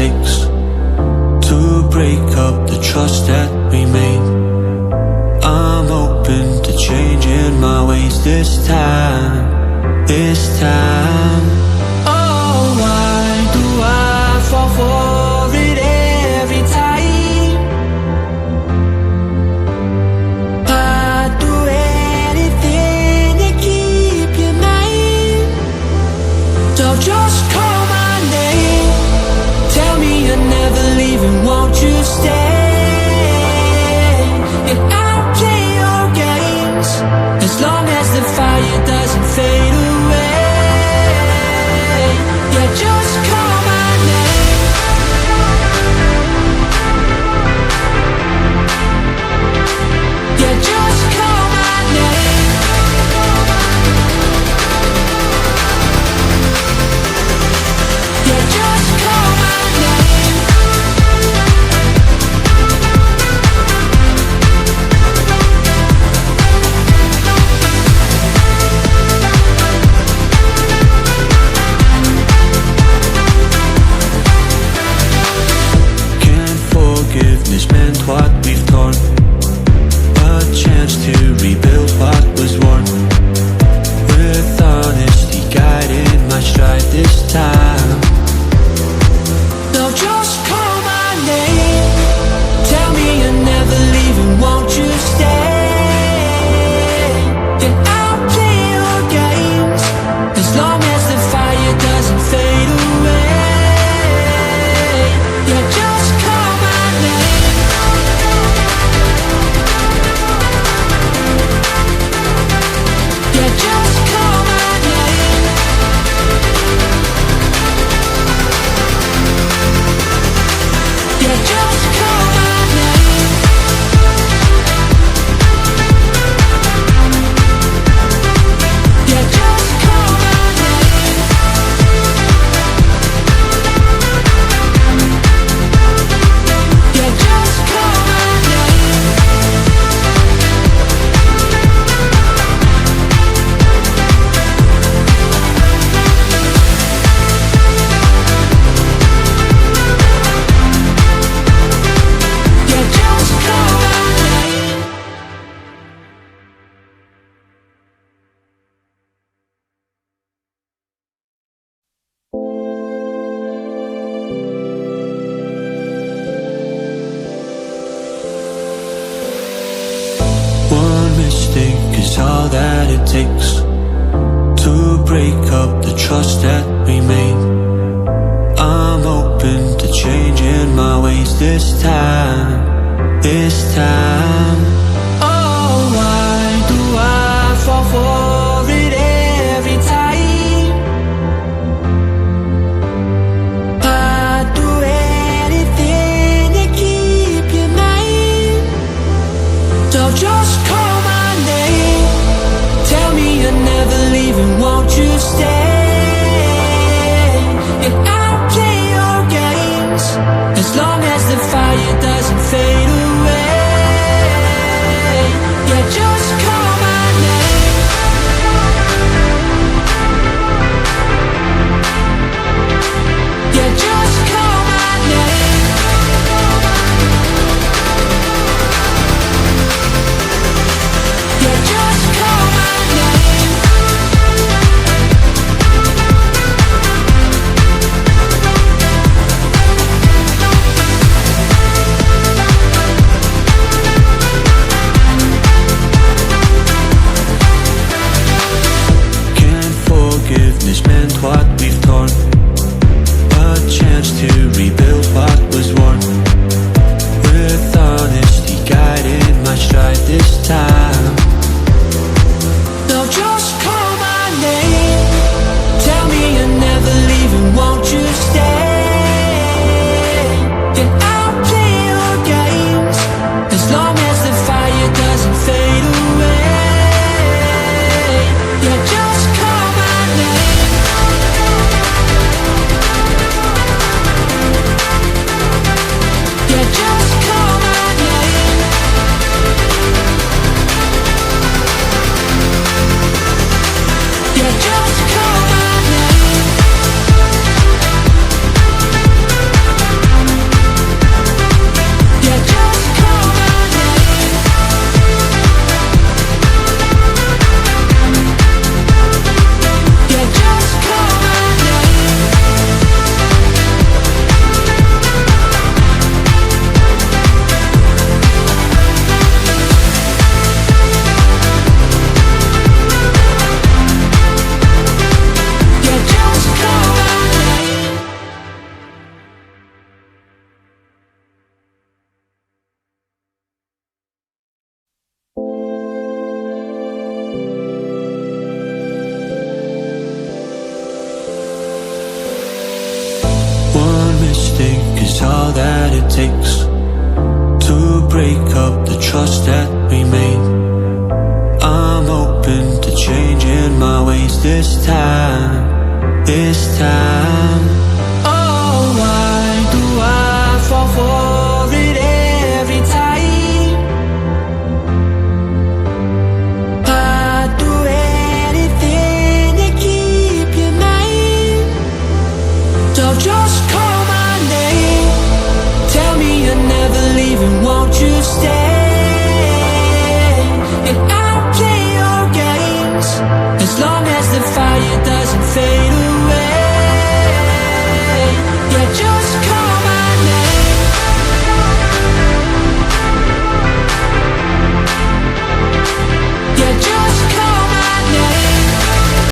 takes to break up the trust that we made. I'm open to changing my ways this time, this time. Oh, why do I fall for it every time? I'd do anything to keep you mine. So just call my name, tell me you're never leaving, won't you stay? And I'll play your games as long as the fire doesn't fade away. Yeah, just call my name. Yeah, just call my name. Yeah, just call my name. Can't forgiveness mend what we've torn, a chance to rebuild what was worn, with honesty guiding my stride this time. So just call my name, tell me you're never leaving, won't you stay? And I'll play your games as long as the fire doesn't fade away. Yeah, just call my name. Yeah, just call my name. Yeah, just call my name. Yeah, just call my name. Yeah, just call my name. Yeah, just call my name. One mistake is all that it takes to break up the trust that we made. I'm open to changing my ways this time, this time. Oh, why do I fall for it every time? I'd do anything to keep you mine. So just call my name, tell me you're never leaving, won't you stay? And I'll play your games as long as the fire doesn't fade away. Yeah, just call my name. Yeah, just call my name. Yeah, just call my name. trust that